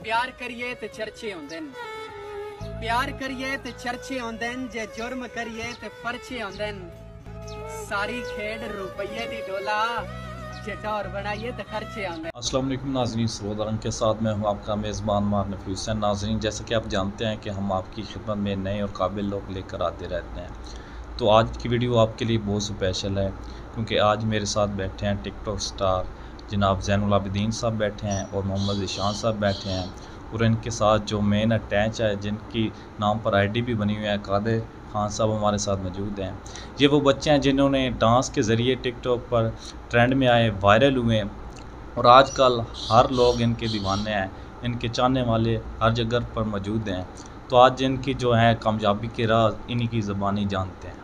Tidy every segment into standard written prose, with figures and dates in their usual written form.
प्यार करिए ते चर्चे होंदे न, प्यार करिए ते चर्चे होंदे न, जे जुर्म करिए ते परचे होंदे न। सारी खेड रुपये दी डोला, जे डोर बनाइए ते खर्चे होंदे न। अस्सलाम वालेकुम नाज़रीन, सरोदरंग के साथ मैं हूं आपका मेज़बान मार नफी हुसैन। नाज़रीन, जैसे कि आप जानते हैं कि हम आपकी खिदमत में नए और काबिल लोग लेकर आते रहते हैं। तो आज की वीडियो आपके लिए बहुत स्पेशल है, क्योंकि आज मेरे साथ बैठे हैं टिकटॉक स्टार जनाब ज़ैनुल आबिदीन साहब बैठे हैं और मोहम्मद ज़ीशान साहब बैठे हैं, और इनके साथ जो मेन अटैच है, जिनकी नाम पर आईडी भी बनी हुई है, कादिर खान साहब हमारे साथ मौजूद हैं। ये वो बच्चे हैं जिन्होंने डांस के ज़रिए टिकटॉक पर ट्रेंड में आए, वायरल हुए, और आजकल हर लोग इनके दीवाने हैं, इनके चाहने वाले हर जगह पर मौजूद हैं। तो आज इनकी जो है कामयाबी के राज इन्हीं की ज़बानी जानते हैं।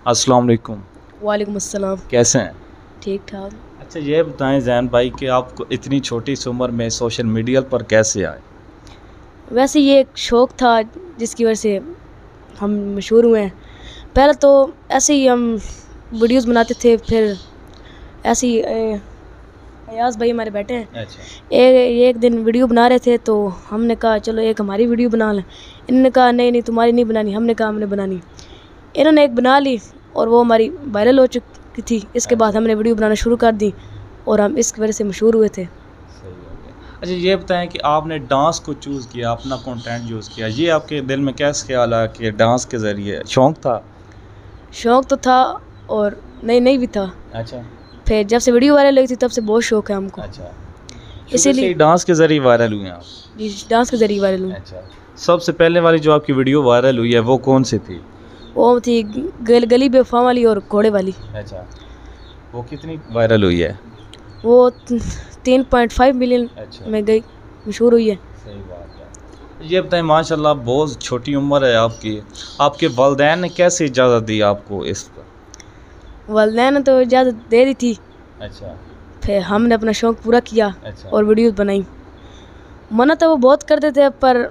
अस्सलाम वालेकुम। वालेकुम अस्सलाम। कैसे हैं? ठीक ठाक। अच्छा, ये बताएं ज़ैन भाई कि आपको इतनी छोटी सी उम्र में सोशल मीडिया पर कैसे आए? वैसे ये एक शौक़ था जिसकी वजह से हम मशहूर हुए हैं। पहले तो ऐसे ही हम वीडियोस बनाते थे, फिर ऐसे ही अयाज भाई हमारे बैठे हैं। अच्छा। एक दिन वीडियो बना रहे थे तो हमने कहा चलो एक हमारी वीडियो बना लें। इन्होंने कहा नहीं नहीं तुम्हारी नहीं बनानी, हमने कहा हमने बनानी। इन्होंने एक बना ली और वो हमारी वायरल हो चुकी थी। इसके बाद हमने वीडियो बनाना शुरू कर दी और हम इस वजह से मशहूर हुए थे। अच्छा, ये बताएं कि आपने डांस को चूज़ किया, अपना कंटेंट यूज़ किया, ये आपके दिल में कैसे ख्याल आया कि डांस के ज़रिए? शौक़ था? शौक़ तो था और नहीं भी था। अच्छा। फिर जब से वीडियो वायरल हुई थी तब से बहुत शौक़ है हमको। अच्छा, इसीलिए डांस के ज़रिए वायरल हुए आप? जी, डांस के ज़रिए वायरल हुई। अच्छा, सबसे पहले वाली जो आपकी वीडियो वायरल हुई है वो कौन सी थी? वो थी गली बेवफा वाली और घोड़े वाली। अच्छा, वो कितनी वायरल हुई है? वो 3.5 मिलियन में गई, मशहूर हुई है। सही बात है। ये बताएं, माशाल्लाह बहुत छोटी उम्र है आपकी, आपके वालिदैन ने कैसे इजाज़त दी आपको इस पर? वालिदैन ने तो इजाज़त दे दी थी। अच्छा। फिर हमने अपना शौक़ पूरा किया। अच्छा। और वीडियो बनाई। मना तो वो बहुत करते थे पर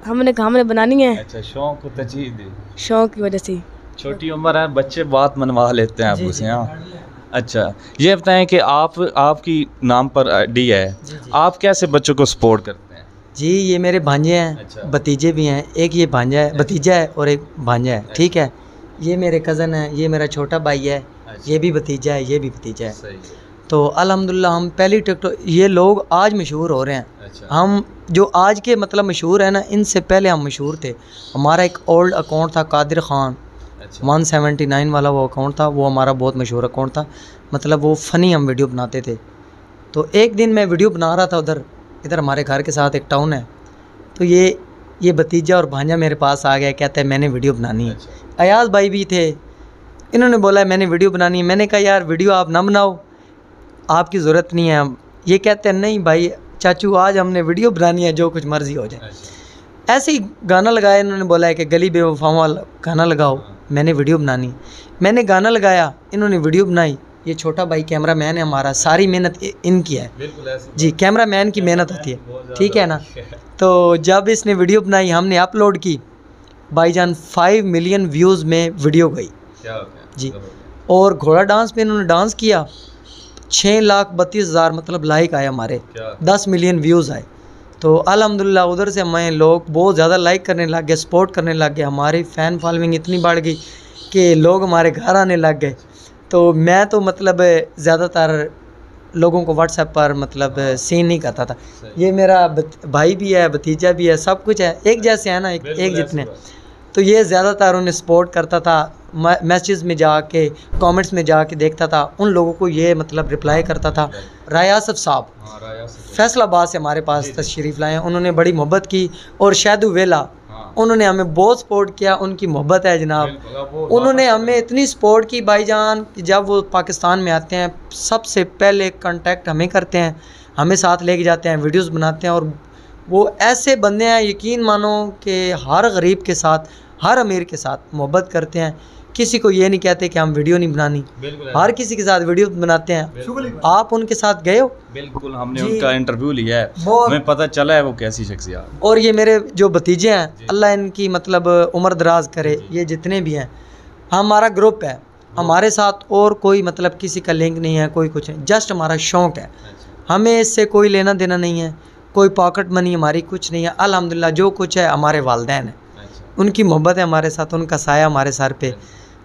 हमने कहा हमने बनानी है। अच्छा, शौक़ को तरजीह दी? शौक़ की वजह से। छोटी उम्र है, बच्चे बात मनवा लेते हैं आपको से। हाँ। अच्छा, ये बताएं कि आपकी नाम पर आईडी है, आप कैसे बच्चों को सपोर्ट करते हैं? जी, ये मेरे भांजे हैं। अच्छा। भतीजे भी हैं, एक ये भांजा है, भतीजा है और एक भांजा है। अच्छा। ठीक है, ये मेरे कज़न है, ये मेरा छोटा भाई है। अच्छा। ये भी भतीजा है, ये भी भतीजा है। सही है। तो अल्हम्दुलिल्लाह हम पहली टिकटॉक, ये लोग आज मशहूर हो रहे हैं। अच्छा। हम जो आज के मतलब मशहूर है ना, इनसे पहले हम मशहूर थे। हमारा एक ओल्ड अकाउंट था कादिर खान। अच्छा। 179 वाला वो अकाउंट था, वो हमारा बहुत मशहूर अकाउंट था। मतलब वो फ़नी हम वीडियो बनाते थे। तो एक दिन मैं वीडियो बना रहा था इधर हमारे घर के साथ एक टाउन है, तो ये भतीजा और भांजा मेरे पास आ गया, कहते हैं मैंने वीडियो बनानी है। अच्छा। अयाज भाई भी थे, इन्होंने बोला मैंने वीडियो बनानी है। मैंने कहा यार वीडियो आप ना बनाओ, आपकी ज़रूरत नहीं है। ये कहते हैं नहीं भाई चाचू आज हमने वीडियो बनानी है, जो कुछ मर्ज़ी हो जाए। अच्छा। ऐसे ही गाना लगाया, इन्होंने बोला है कि गली बेवफा वाला गाना लगाओ, मैंने वीडियो बनानी। मैंने गाना लगाया, इन्होंने वीडियो बनाई। ये छोटा भाई कैमरा मैन है हमारा, सारी मेहनत इनकी है। जी, कैमरा मैन की मेहनत होती है, ठीक है ना। तो जब इसने वीडियो बनाई, हमने अपलोड की, भाईजान 5 मिलियन व्यूज़ में वीडियो गई जी। और घोड़ा डांस पे इन्होंने डांस किया, 6,32,000 मतलब लाइक आए हमारे, 10 मिलियन व्यूज़ आए। तो अल्हम्दुलिल्लाह उधर से हमें लोग बहुत ज़्यादा लाइक करने लग गए, सपोर्ट करने लग गए। हमारी फ़ैन फॉलोइंग इतनी बढ़ गई कि लोग हमारे घर आने लग गए। तो मैं तो मतलब ज़्यादातर लोगों को व्हाट्सएप पर मतलब सीन नहीं करता था। ये मेरा भाई भी है, भतीजा भी है, सब कुछ है, एक जैसे है ना, एक जितने। तो ये ज़्यादातर उन्हें सपोर्ट करता था, मैसेज में जाके, कमेंट्स में जाके देखता था, उन लोगों को ये मतलब रिप्लाई करता था। रायासफ साहब फैसलाबाद से हमारे पास तशरीफ़ लाए, उन्होंने बड़ी मोहब्बत की। और शैदू वेला, उन्होंने हमें बहुत सपोर्ट किया, उनकी मोहब्बत है जनाब। उन्होंने हमें इतनी सपोर्ट की भाईजान कि जब वो पाकिस्तान में आते हैं सबसे पहले कांटेक्ट हमें करते हैं, हमें साथ लेके जाते हैं, वीडियोस बनाते हैं। और वो ऐसे बंदे हैं, यकीन मानो कि हर गरीब के साथ, हर अमीर के साथ मोहब्बत करते हैं। किसी को ये नहीं कहते कि हम वीडियो नहीं बनानी, हर किसी के साथ वीडियो बनाते हैं। आप उनके साथ गए हो? बिल्कुल, हमने उनका इंटरव्यू लिया है, हमें पता चला है वो कैसी शख्सियत। और ये मेरे जो भतीजे हैं, अल्लाह इनकी मतलब उम्र दराज करे, ये जितने भी हैं, हमारा ग्रुप है, हमारे साथ और कोई मतलब किसी का लिंक नहीं है, कोई कुछ नहीं, जस्ट हमारा शौक़ है। हमें इससे कोई लेना देना नहीं है, कोई पॉकेट मनी हमारी कुछ नहीं है। अल्हम्दुलिल्लाह जो कुछ है हमारे वालिदैन है, उनकी मोहब्बत है हमारे साथ, उनका साया हमारे सर पे।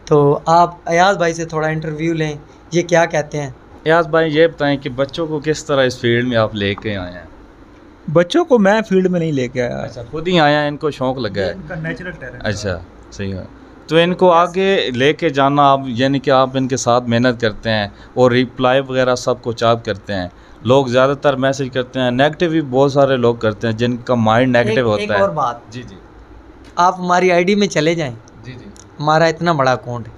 तो आप अयाज भाई से थोड़ा इंटरव्यू लें, ये क्या कहते हैं। अयाज भाई ये बताएं कि बच्चों को किस तरह इस फील्ड में आप लेके आए हैं। बच्चों को मैं फील्ड में नहीं लेके आया। अच्छा, खुद ही आया, इनको शौक लगा है। इनका नेचुरल टैलेंट। अच्छा, सही है। तो इनको आगे लेके जाना आप, यानी कि आप इनके साथ मेहनत करते हैं और रिप्लाई वगैरह सब कुछ आप करते हैं। लोग ज़्यादातर मैसेज करते हैं, नेगेटिव भी बहुत सारे लोग करते हैं जिनका माइंड नेगेटिव होता है। एक और बात, जी जी, आप हमारी आईडी में चले जाएं, जी जी, हमारा इतना बड़ा अकाउंट है,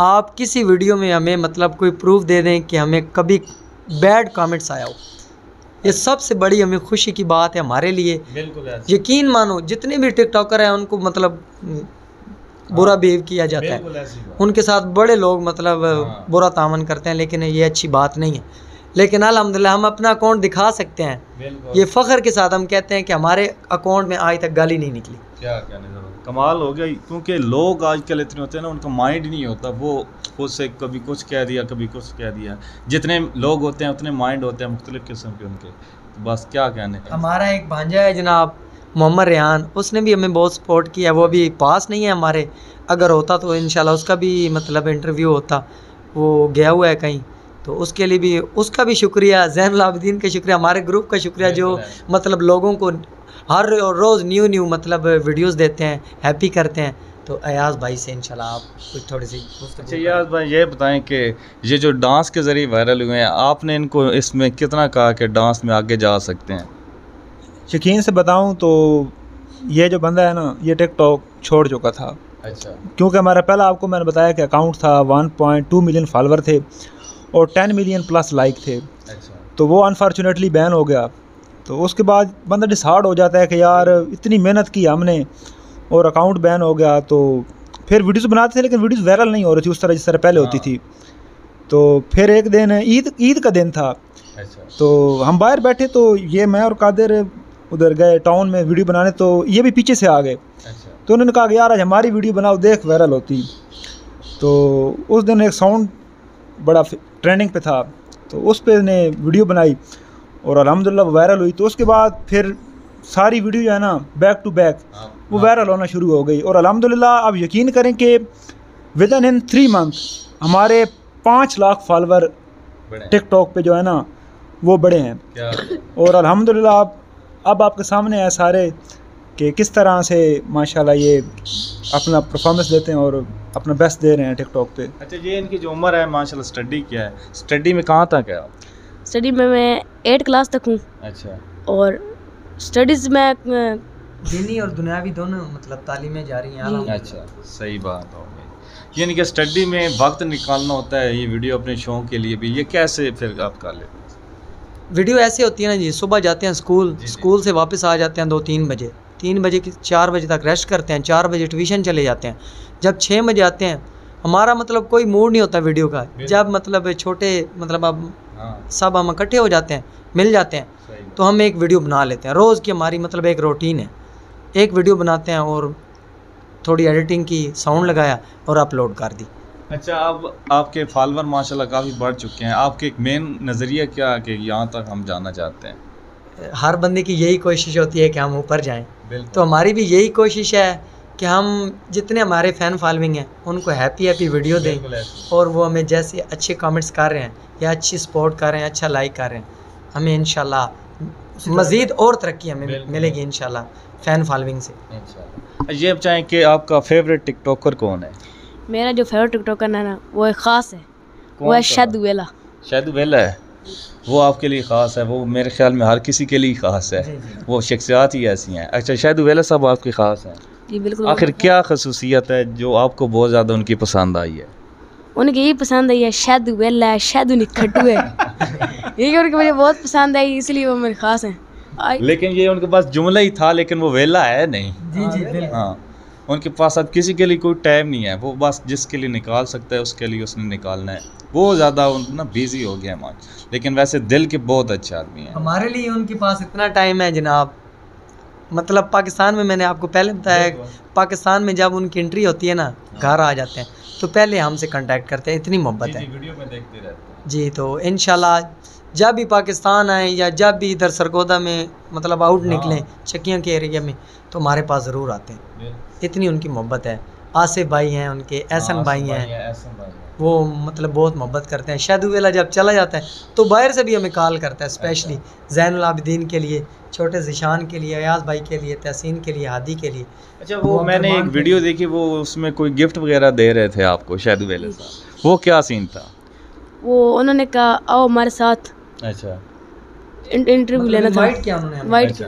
आप किसी वीडियो में हमें मतलब कोई प्रूफ दे दें कि हमें कभी बैड कमेंट्स आया हो, ये सबसे बड़ी हमें खुशी की बात है हमारे लिए। बिल्कुल यकीन मानो जितने भी टिकटॉकर हैं उनको मतलब बुरा बिहेव किया जाता है, उनके साथ बड़े लोग मतलब बुरा तामन करते हैं, लेकिन ये अच्छी बात नहीं है। लेकिन अल्हम्दुलिल्लाह हम अपना अकाउंट दिखा सकते हैं, ये फ़ख्र के साथ हम कहते हैं कि हमारे अकाउंट में आज तक गाली नहीं निकली। क्या कहने ज़रूर कमाल हो गया, क्योंकि लोग आजकल इतने होते हैं ना, उनका माइंड नहीं होता, वो खुद से कभी कुछ कह दिया कभी कुछ कह दिया। जितने लोग होते हैं उतने माइंड होते हैं मुख्तलिफ़ किस्म के उनके, तो बस क्या कहने। हमारा एक भांजा है जनाब मोहम्मद रेहान, उसने भी हमें बहुत सपोर्ट किया। वो अभी पास नहीं है हमारे, अगर होता तो इंशाल्लाह उसका भी मतलब इंटरव्यू होता, वो गया हुआ है कहीं, तो उसके लिए भी उसका भी शुक्रिया, ज़ैनुल आबिदीन का शुक्रिया, हमारे ग्रुप का शुक्रिया जो मतलब लोगों को हर रोज़ न्यू मतलब वीडियोस देते हैं, हैप्पी करते हैं। तो अयाज भाई से इंशाल्लाह आप कुछ थोड़ी सी। अच्छा अयाज भाई ये बताएं कि ये जो डांस के ज़रिए वायरल हुए हैं, आपने इनको इसमें कितना कहा कि डांस में आगे जा सकते हैं। यकीन से बताऊं तो ये जो बंदा है ना, ये टिकटॉक छोड़ चुका था। अच्छा, क्योंकि हमारा पहला आपको मैंने बताया कि अकाउंट था, 1.2 मिलियन फॉलोवर थे और 10 मिलियन प्लस लाइक थे। अच्छा, तो वो अनफॉर्चुनेटली बैन हो गया। तो उसके बाद बंदा डिसहार्ड हो जाता है कि यार इतनी मेहनत की हमने और अकाउंट बैन हो गया। तो फिर वीडियोस बनाते थे, लेकिन वीडियोस वायरल नहीं हो रही थी उस तरह जिस तरह पहले होती थी। तो फिर एक दिन ईद का दिन था। अच्छा, तो हम बाहर बैठे, तो ये मैं और कादिर उधर गए टाउन में वीडियो बनाने, तो ये भी पीछे से आ गए। अच्छा, तो उन्होंने कहा कि यार आज हमारी वीडियो बनाओ, देख वायरल होती। तो उस दिन एक साउंड बड़ा ट्रेंडिंग पे था, तो उस पे ने वीडियो बनाई और अल्हम्दुलिल्लाह वायरल हुई। तो उसके बाद फिर सारी वीडियो जो है ना बैक टू बैक वो वायरल होना शुरू हो गई। और अल्हम्दुलिल्लाह आप यकीन करें कि विद इन 3 मंथ हमारे 5 लाख फॉलोवर टिकटॉक पे जो है ना वो बड़े हैं। क्या? और अल्हम्दुलिल्लाह अब आपके सामने है सारे कि किस तरह से माशाल्लाह ये अपना परफॉर्मेंस देते हैं और अपना बेस्ट दे रहे हैं टिकटॉक पे। अच्छा, ये इनकी जो उम्र है माशाल्लाह, स्टडी क्या है, स्टडी में कहाँ तक है आप? स्टडी में मैं 8 क्लास तक हूँ। अच्छा, और स्टडीज़ में दीनी और दुनियावी दोनों मतलब तालीमें जारी हैं। अच्छा, सही बात हो गई। यानी कि स्टडी में वक्त निकालना होता है, ये वीडियो अपने शौक के लिए भी, ये कैसे फिर आप कर लेते हैं? वीडियो ऐसे होती है ना जी, सुबह जाते हैं स्कूल से वापस आ जाते हैं 2-3 बजे, 3 बजे की 4 बजे तक रेस्ट करते हैं, 4 बजे ट्यूशन चले जाते हैं। जब 6 बजे आते हैं, हमारा मतलब कोई मूड नहीं होता वीडियो का। जब मतलब छोटे मतलब अब सब हम इकट्ठे हो जाते हैं, मिल जाते हैं, तो हम एक वीडियो बना लेते हैं। रोज़ की हमारी मतलब एक रूटीन है, एक वीडियो बनाते हैं और थोड़ी एडिटिंग की, साउंड लगाया और अपलोड कर दी। अच्छा, अब आपके फॉलोवर माशाल्लाह काफ़ी बढ़ चुके हैं, आपके एक मेन नज़रिया क्या है कि यहाँ तक हम जाना चाहते हैं? हर बंदे की यही कोशिश होती है कि हम ऊपर जाएं, तो हमारी भी यही कोशिश है कि हम जितने हमारे फ़ैन फॉलोइंग हैं उनको हैप्पी वीडियो दें, और वो हमें जैसे अच्छे कमेंट्स कर रहे हैं या अच्छी सपोर्ट कर रहे हैं, अच्छा लाइक कर रहे हैं, हमें इंशाल्लाह मज़ीद और तरक्की हमें मिलेगी इंशाल्लाह फ़ैन फॉलोइंग से। ये चाहें कि आपका फेवरेट टिकटॉकर कौन है? मेरा जो फेवरेट टिकटॉकर है ना वो एक ख़ास है, वो है शादू वेला। शादू वेला है, वो आपके लिए ख़ास है? वो मेरे ख्याल में हर किसी के लिए ख़ास है, वो शख्सियात ही ऐसी हैं। अच्छा, शादू वेला साहब आपके ख़ास हैं? जी बिल्कुल। आखिर क्या खसूसियत है जो आपको बहुत ज़्यादा उनकी पसंद आई है? उनकी यही पसंद आई है, शादू वेला है, शादू निखटू है। यही उनकी मुझे बहुत पसंद आई, इसलिए वो मेरे ख़ास हैं। लेकिन ये उनके पास जुमला ही था, लेकिन वो वेला है नहीं। जी हाँ, उनके पास अब किसी के लिए कोई टाइम नहीं है, वो बस जिसके लिए निकाल सकता है उसके लिए उसने निकालना है। वो ज़्यादा ना बिजी हो गया है, लेकिन वैसे दिल के बहुत अच्छे आदमी हैं। हमारे लिए उनके पास इतना टाइम है जनाब, मतलब पाकिस्तान में मैंने आपको पहले बताया, पाकिस्तान में जब उनकी एंट्री होती है ना, घर आ जाते हैं तो पहले हमसे कांटेक्ट करते हैं, इतनी मोहब्बत है। वीडियो में देखते रहते हैं। जी, तो इंशाल्लाह जब भी पाकिस्तान आए या जब भी इधर सरगोदा में मतलब आउट निकलें चक्कियाँ के एरिया में तो हमारे पास ज़रूर आते हैं। इतनी उनकी मोहब्बत है। आसिफ भाई हैं उनके, एहसन भाई हैं, वो मतलब बहुत मोहब्बत करते हैं। शादू वेला जब चला जाता है तो बाहर से भी हमें कॉल करता है, स्पेशली ज़ैनुल आबिदीन के लिए, छोटे ज़िशान के लिए, अयाज भाई के लिए, तहसीन के लिए, हादी के लिए। अच्छा, वो मैंने एक वीडियो देखी, वो उसमें कोई गिफ्ट वगैरह दे रहे थे आपको शादू वेला साहब, वो क्या सीन था? वो उन्होंने कहा आओ हमारे साथ अच्छा, इंटरव्यू लेना था। इनवाइट किया इनवाइट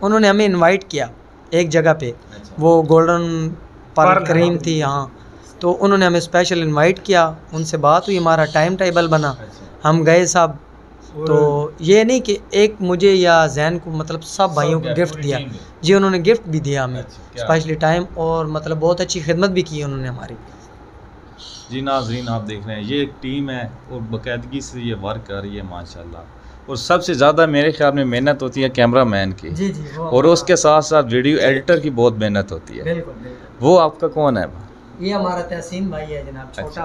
उन्होंने हमें इनवाइट किया एक जगह पे, वो गोल्डन पार्क करीम थी यहाँ, तो उन्होंने हमें स्पेशल इनवाइट किया, उनसे बात हुई, हमारा टाइम टेबल बना, हम गए सब। तो ये नहीं कि एक मुझे या जैन को, मतलब सब भाइयों को गिफ्ट दिया जी, उन्होंने गिफ्ट भी दिया हमें स्पेशली टाइम, और मतलब बहुत अच्छी खिदमत भी की उन्होंने हमारी। जी नाज़रीन, आप देख रहे हैं ये एक टीम है और बाकायदगी से ये वर्क कर रही है माशाल्लाह। और सबसे ज़्यादा मेरे ख्याल में मेहनत होती है कैमरामैन की, जी जी, और उसके साथ साथ वीडियो एडिटर की बहुत मेहनत होती है। बिल्कुल बिल्कुल। वो आपका कौन है? ये हमारा तहसीन भाई है जनाब, छोटा।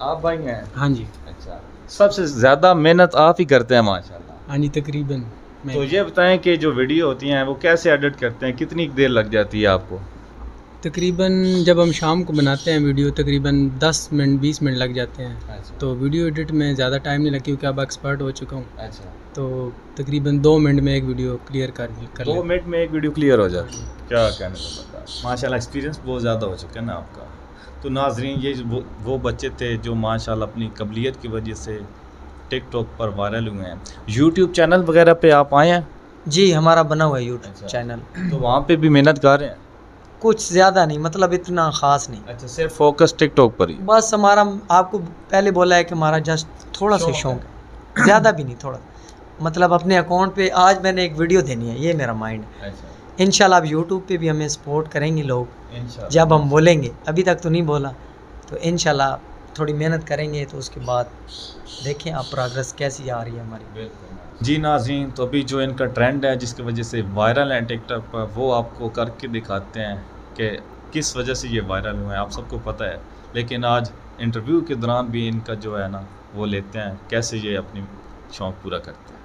आप भाई हैं? हाँ जी। अच्छा, सबसे ज़्यादा मेहनत आप ही करते हैं माशाल्लाह। हाँ जी, तकरीबन। तो ये बताएं कि जो वीडियो होती हैं वो कैसे एडिट करते हैं, कितनी देर लग जाती है आपको? तकरीबन जब हम शाम को बनाते हैं वीडियो तकरीबन 10 मिनट 20 मिनट लग जाते हैं। अच्छा। तो वीडियो एडिट में ज़्यादा टाइम नहीं लगता क्योंकि अब एक्सपर्ट हो चुका हूँ। अच्छा, तो तकरीबन 2 मिनट में एक वीडियो क्लियर कर 2 मिनट में एक वीडियो क्लियर हो जाती है। क्या कहने को पता है, माशाल्लाह एक्सपीरियंस बहुत ज़्यादा हो चुका है ना आपका। तो नाजरीन, ये वो बच्चे थे जो माशाल्लाह अपनी काबिलियत की वजह से टिकटॉक पर वायरल हुए हैं। यूट्यूब चैनल वगैरह पे आप आए हैं? जी, हमारा बना हुआ है यूट्यूब अच्छा। चैनल। तो वहाँ पे भी मेहनत कर रहे हैं? कुछ ज़्यादा नहीं, मतलब इतना ख़ास नहीं। अच्छा, सिर्फ फोकस टिकटॉक पर ही? बस हमारा, आपको पहले बोला है कि हमारा जस्ट थोड़ा सा शौक है, ज़्यादा भी नहीं, थोड़ा। मतलब अपने अकाउंट पे आज मैंने एक वीडियो देनी है, ये मेरा माइंड है। अच्छा, इंशाल्लाह अब यूट्यूब पे भी हमें सपोर्ट करेंगे लोग, इंशाल्लाह। जब हम बोलेंगे, अभी तक तो नहीं बोला, तो इंशाल्लाह थोड़ी मेहनत करेंगे तो उसके बाद देखें आप प्रोग्रेस कैसी आ रही है हमारी। जी नाज़रीन, तो अभी जो इनका ट्रेंड है जिसकी वजह से वायरल है टिकटॉक पर, वो आपको करके दिखाते हैं कि किस वजह से ये वायरल हुए हैं। आप सबको पता है, लेकिन आज इंटरव्यू के दौरान भी इनका जो है ना वो लेते हैं कैसे ये अपनी शौक़ पूरा करते हैं।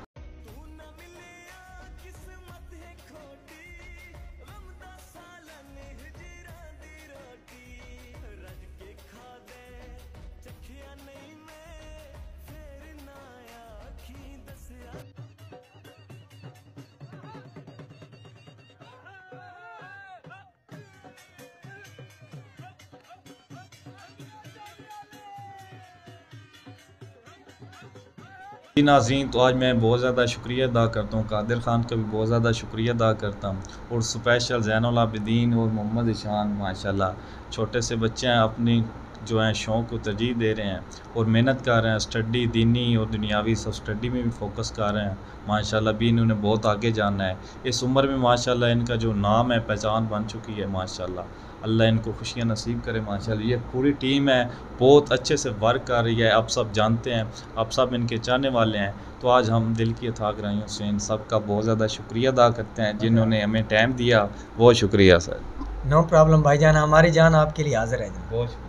जी नाज़रीन, तो आज मैं बहुत ज़्यादा शुक्रिया अदा करता हूँ, कादिर ख़ान का भी बहुत ज़्यादा शुक्रिया अदा करता हूँ, और स्पेशल ज़ैनुल आबिदीन और मोहम्मद ईशान माशाल्लाह छोटे से बच्चे हैं, अपनी जो है शौक़ को तरजीह दे रहे हैं और मेहनत कर रहे हैं, स्टडी दीनी और दुनियावी सब स्टडी में भी फोकस कर रहे हैं माशाल्लाह। भी इन्होंने बहुत आगे जाना है इस उम्र में माशाल्लाह। इनका जो नाम है, पहचान बन चुकी है माशाल्लाह। अल्लाह इनको खुशियाँ नसीब करे माशाल्लाह। ये पूरी टीम है, बहुत अच्छे से वर्क कर रही है, आप सब जानते हैं, आप सब इनके चाहने वाले हैं। तो आज हम दिल की अथाह गहराइयों से इन सब का बहुत ज़्यादा शुक्रिया अदा करते हैं जिन्होंने हमें टाइम दिया। बहुत शुक्रिया सर। नो प्रॉब्लम भाईजान, हमारी जान आपके लिए हाजिर है। बहुत शुक्रिया।